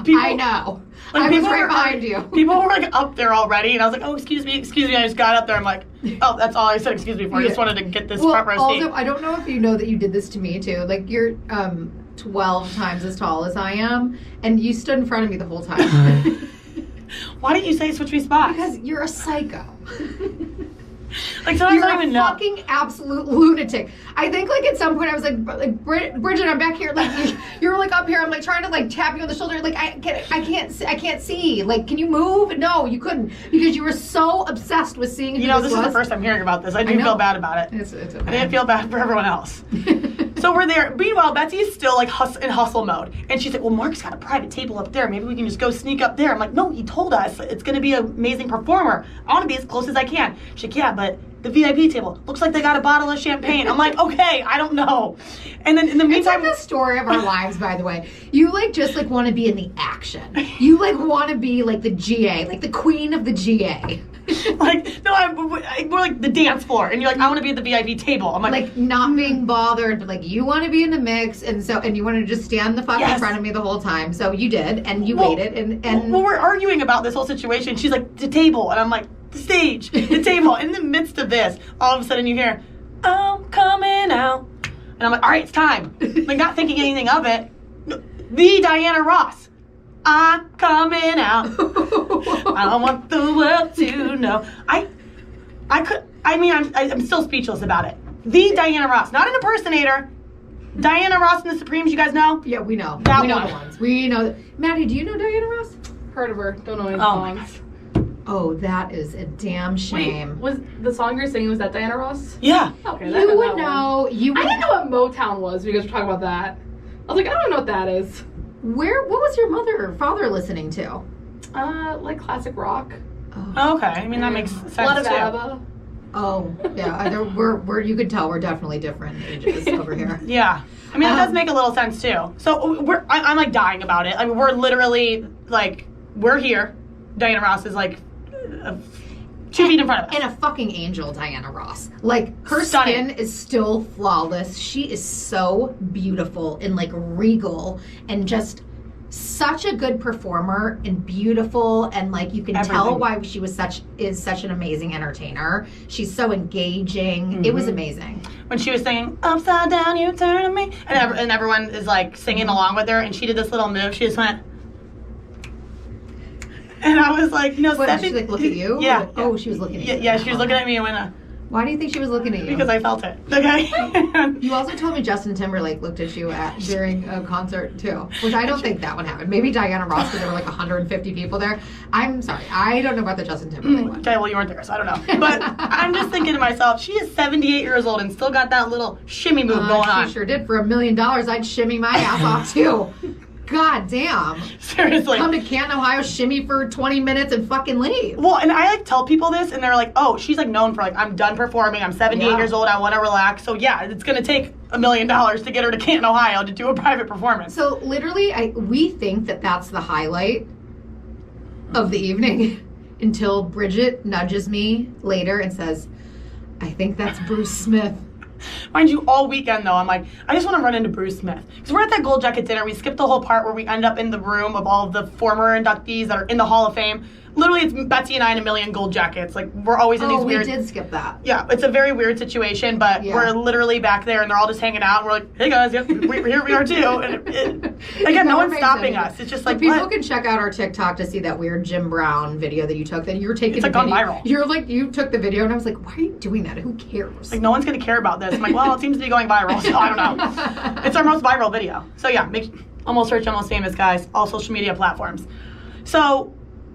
people, I know. Like, I was right behind you. People were like up there already, and I was like, "Oh, excuse me." I just got up there. I'm like, "Oh, that's all I said. Excuse me for. I just wanted to get this front row seat." Also, I don't know if you know that you did this to me too. Like, you're 12 times as tall as I am, and you stood in front of me the whole time. Why didn't you say switch me spots? Because you're a psycho. Like, sometimes You're I don't even know. a fucking absolute lunatic. I think, like, at some point I was like Bridget, I'm back here. Like, you're like up here. I'm like trying to like tap you on the shoulder. Like, I can't see. Like, can you move? No, you couldn't, because you were so obsessed with seeing who This is the first time hearing about this. I do feel bad about it. It's okay. I didn't feel bad for everyone else. So we're there. Meanwhile, Betsy is still like in hustle mode. And she's like, well, Mark's got a private table up there. Maybe we can just go sneak up there. I'm like, no, he told us it's going to be an amazing performer. I want to be as close as I can. She's like, yeah, but the VIP table looks like they got a bottle of champagne. I'm like, okay, I don't know. And then in the meantime, it's like the story of our lives, by the way. You like just like want to be in the action. You like want to be like the GA, like the queen of the GA. Like, no, we're like the dance floor, and you're like, I want to be at the VIP table. I'm like not being bothered, but like you want to be in the mix, and you want to just stand the fuck in front of me the whole time. So you did, and you waited, and well, we're arguing about this whole situation. She's like, the table, and I'm like, the stage, the table. In the midst of this, all of a sudden you hear, I'm coming out, and I'm like, all right, it's time. Like, not thinking anything of it. The Diana Ross. I'm coming out. I want the world to know. I'm still speechless about it. The Diana Ross, not an impersonator. Diana Ross and the Supremes, you guys know? Yeah, we know. That we know one. the ones. We know. Maddie, do you know Diana Ross? Heard of her. Don't know any Oh songs. Oh, that is a damn shame. Wait, was the song you're singing, was that Diana Ross? Yeah. Okay, You would know. I didn't know what Motown was because we're talking about that. I was like, I don't know what that is. What was your mother or father listening to? Like classic rock. Oh, okay. I mean, that makes sense A lot of too. ABBA. Oh, yeah. We're you could tell we're definitely different ages over here. Yeah. I mean, it does make a little sense too. So I'm like dying about it. I mean, we're literally like, we're here. Diana Ross is like 2 feet in front of us. And a fucking angel, Diana Ross. Like, her Stunning. skin is still flawless. She is so beautiful and like regal and just such a good performer and beautiful, and like you can tell why she was such an amazing entertainer. She's so engaging. Mm-hmm. It was amazing. When she was singing "Upside Down, You Turn on Me," and everyone is like singing along with her, and she did this little move. She just went. And I was like, no, what, did she like look at you? Yeah. Oh, she was looking at you. Yeah, she was looking at me and went, why do you think she was looking at you? because I felt it. Okay. You also told me Justin Timberlake looked at you during a concert too, which I don't think that would happen. Maybe Diana Ross, because there were like 150 people there. I'm sorry, I don't know about the Justin Timberlake one. Okay, well, you weren't there, so I don't know. But I'm just thinking to myself, she is 78 years old and still got that little shimmy move going on. She sure did. For $1 million, I'd shimmy my ass off too. God damn. Seriously. Come to Canton, Ohio, shimmy for 20 minutes and fucking leave. Well, and I like tell people this, and they're like, oh, she's like known for like, I'm done performing, I'm 78 years old, I want to relax. So yeah, it's going to take $1 million to get her to Canton, Ohio to do a private performance. So literally, we think that that's the highlight of the evening until Bridget nudges me later and says, I think that's Bruce Smith. Mind you, all weekend though, I'm like, I just want to run into Bruce Smith. Because we're at that Gold Jacket dinner, we skipped the whole part where we end up in the room of all of the former inductees that are in the Hall of Fame. Literally, it's Betsy and I and a million gold jackets. Like, we're always in these weird... we did skip that. Yeah, it's a very weird situation, but we're literally back there and they're all just hanging out. And we're like, hey guys, yep, here we are too. And again, no one's stopping us. It's just like, people can check out our TikTok to see that weird Jim Brown video that you took. That you're taking. It's like gone viral. You're like, you took the video, and I was like, why are you doing that? Who cares? Like, no one's gonna care about this. I'm like, well, it seems to be going viral, so I don't know. It's our most viral video. So yeah, almost rich, almost famous, guys. All social media platforms. So.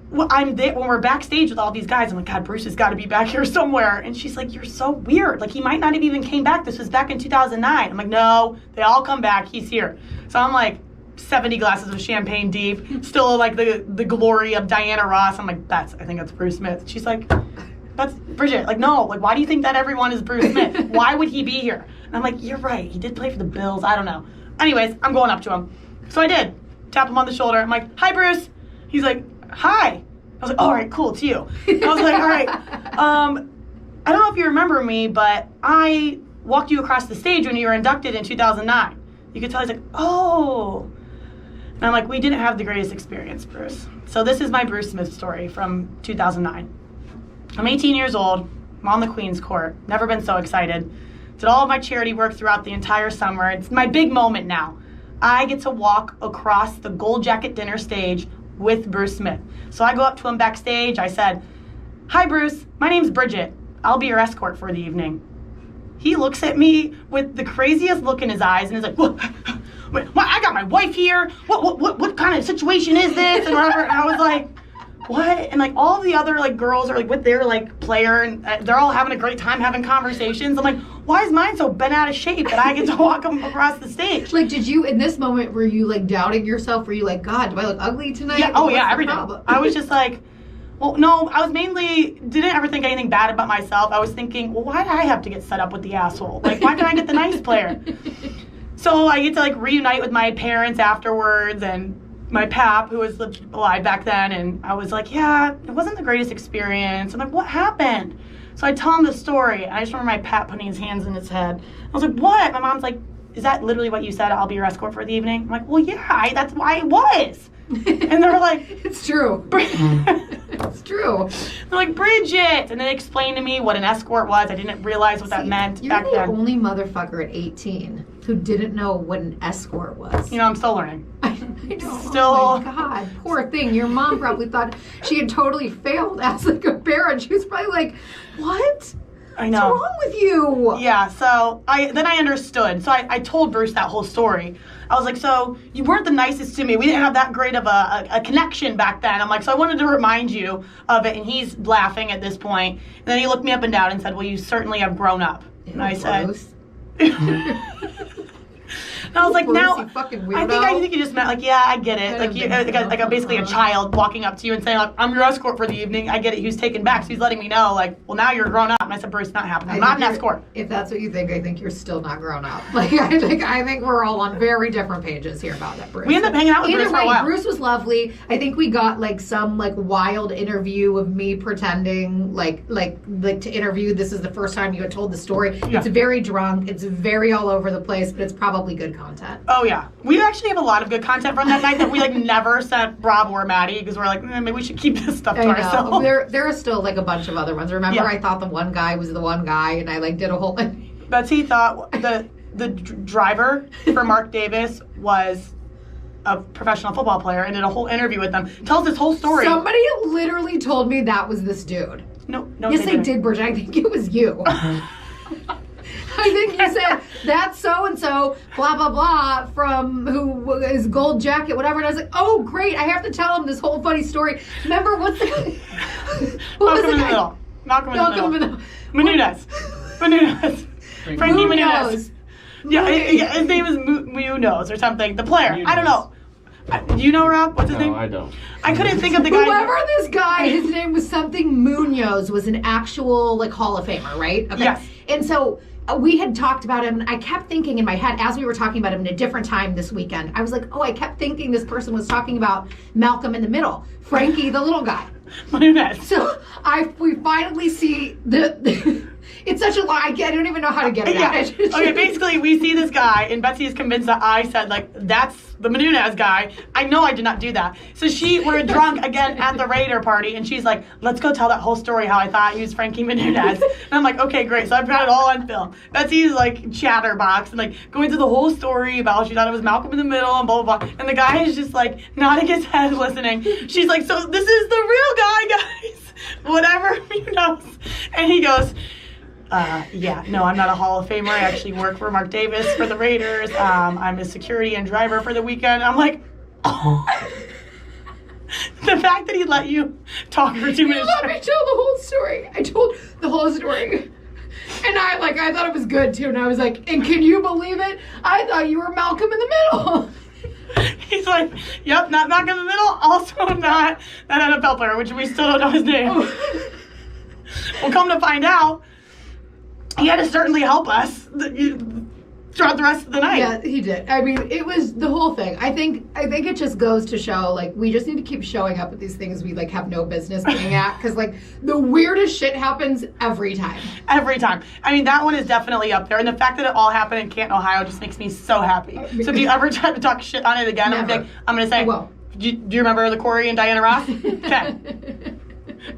Well, I'm there when we're backstage with all these guys. I'm like, God, Bruce has got to be back here somewhere. And she's like, you're so weird. Like, he might not have even came back. This was back in 2009. I'm like, no, they all come back. He's here. So I'm like 70 glasses of champagne deep, still like the glory of Diana Ross. I'm like, I think that's Bruce Smith. She's like, that's Bridget. Like, no, like, why do you think that everyone is Bruce Smith? Why would he be here? And I'm like, you're right. He did play for the Bills. I don't know. Anyways, I'm going up to him. So I did. Tap him on the shoulder. I'm like, hi, Bruce. He's like, hi. I was like, all right, cool, it's you. I was like, all right, I don't know if you remember me, but I walked you across the stage when you were inducted in 2009. You could tell he's like, oh. And I'm like, we didn't have the greatest experience, Bruce. So this is my Bruce Smith story from 2009. I'm 18 years old. I'm on the Queen's Court. Never been so excited. Did all of my charity work throughout the entire summer. It's my big moment now. I get to walk across the Gold Jacket dinner stage with Bruce Smith. So I go up to him backstage. I said, hi, Bruce. My name's Bridget. I'll be your escort for the evening. He looks at me with the craziest look in his eyes and he's like, what? I got my wife here. What kind of situation is this? And whatever. And I was like, what? And like all the other like girls are like with their like player and they're all having a great time having conversations. I'm like, why is mine so bent out of shape that I get to walk them across the stage? Like, did you, in this moment, were you like doubting yourself? Were you like, God, do I look ugly tonight? Yeah. Oh yeah, everything. I was just like, well, no, I was mainly, didn't ever think anything bad about myself. I was thinking, well, why did I have to get set up with the asshole? Like, why can't I get the nice player? So I get to like reunite with my parents afterwards and my pap, who was alive back then, and I was like, yeah, it wasn't the greatest experience. I'm like, what happened? So I tell him the story, and I just remember my pap putting his hands in his head. I was like, what? My mom's like, is that literally what you said? I'll be your escort for the evening? I'm like, well, yeah, that's why it was. And they were like, it's true. It's true. They're like, Bridget. And they explained to me what an escort was. I didn't realize what that meant back then. You're the only motherfucker at 18 who didn't know what an escort was. You know, I'm still learning. I know. Still. Oh my God, poor thing. Your mom probably thought she had totally failed as like a parent. She was probably like, what? I know. What's wrong with you? Yeah, so then I understood. So I told Bruce that whole story. I was like, so you weren't the nicest to me. We didn't have that great of a connection back then. I'm like, so I wanted to remind you of it. And he's laughing at this point. And then he looked me up and down and said, well, you certainly have grown up. And I said, and I was like, Bruce, now, you fucking weirdo. I think you just meant like, yeah, I get it. Like, you, like basically a child walking up to you and saying, like, I'm your escort for the evening. I get it. He was taken back. So he's letting me know, like, well, now you're grown up. And I said, Bruce, not happening. I'm not an escort. If that's what you think, I think you're still not grown up. Like, I think we're all on very different pages here about that, Bruce. We ended up hanging out with Bruce for a while. Bruce was lovely. I think we got like some like wild interview of me pretending like to interview. This is the first time you had told the story. Yeah. It's very drunk. It's very all over the place, but it's probably good content. Oh yeah, we actually have a lot of good content from that night that we like never sent Rob or Maddie because we're like, maybe we should keep this stuff to ourselves. There are still like a bunch of other ones. Remember, I thought the one guy was the one guy, and I like did a whole. Betsy thought the driver for Mark Davis was a professional football player and did a whole interview with them. Tells this whole story. Somebody literally told me that was this dude. No. Yes, they did, Bridget. I think it was you. I think you said, that's so-and-so, blah, blah, blah, from who is Gold Jacket, whatever. And I was like, oh, great. I have to tell him this whole funny story. Remember, what's the guy? Malcolm in the middle. Malcolm in the middle. Menunez. Frankie Menunez. Yeah, his name is Munoz or something. The player. Munez. I don't know. Do you know, Rob? What's his name? No, I don't. I couldn't think of the guy. Whoever this guy, his name was something Munoz, was an actual, like, Hall of Famer, right? Okay. Yes. And so we had talked about him, and I kept thinking in my head, as we were talking about him in a different time this weekend, I was like, oh, I kept thinking this person was talking about Malcolm in the Middle, Frankie, the little guy. So we finally see it's such a lie. I don't even know how to get it out. Okay, basically we see this guy and Betsy is convinced that I said like that's the Menunez guy. I know I did not do that. So we're drunk again at the Raider party and she's like, let's go tell that whole story how I thought he was Frankie Menunez. And I'm like, okay, great. So I've got it all on film. Betsy's like chatterbox and like going through the whole story about how she thought it was Malcolm in the Middle and blah, blah, blah. And the guy is just like nodding his head listening. She's like, so this is the real guy, guys. Whatever, And he goes, yeah, no, I'm not a Hall of Famer. I actually work for Mark Davis for the Raiders. I'm his security and driver for the weekend. I'm like, oh. The fact that he let you talk for 2 minutes. Let me tell the whole story. I told the whole story. And I thought it was good too. And I was like, and can you believe it? I thought you were Malcolm in the Middle. He's like, yep, not Malcolm in the Middle. Also not that NFL player, which we still don't know his name. Well, come to find out, he had to certainly help us. throughout the rest of the night. Yeah, he did. I mean, it was the whole thing. I think it just goes to show, like, we just need to keep showing up at these things we, like, have no business being at, because, like, the weirdest shit happens every time. Every time. I mean, that one is definitely up there, and the fact that it all happened in Canton, Ohio, just makes me so happy. So if you ever try to talk shit on it again, I'm going to say, well, do you remember the Corey and Diana Ross? Okay.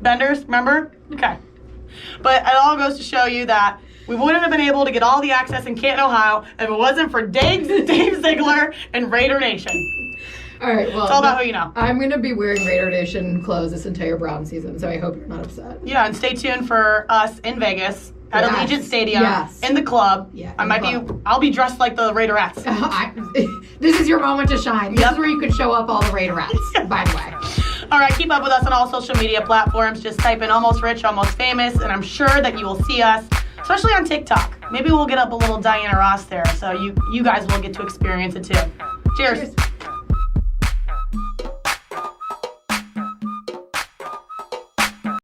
Benders, remember? Okay. But it all goes to show you that we wouldn't have been able to get all the access in Canton, Ohio, if it wasn't for Dave Ziegler and Raider Nation. All right, well, it's all about who you know. I'm going to be wearing Raider Nation clothes this entire Brown season, so I hope you're not upset. Yeah, and stay tuned for us in Vegas at Allegiant Stadium in the club. Yeah, I'll be dressed like the Raiderettes. This is your moment to shine. This is where you could show up all the Raiderettes, by the way. All right, keep up with us on all social media platforms. Just type in Almost Rich, Almost Famous, and I'm sure that you will see us, especially on TikTok. Maybe we'll get up a little Diana Ross there, so you guys will get to experience it too. Cheers.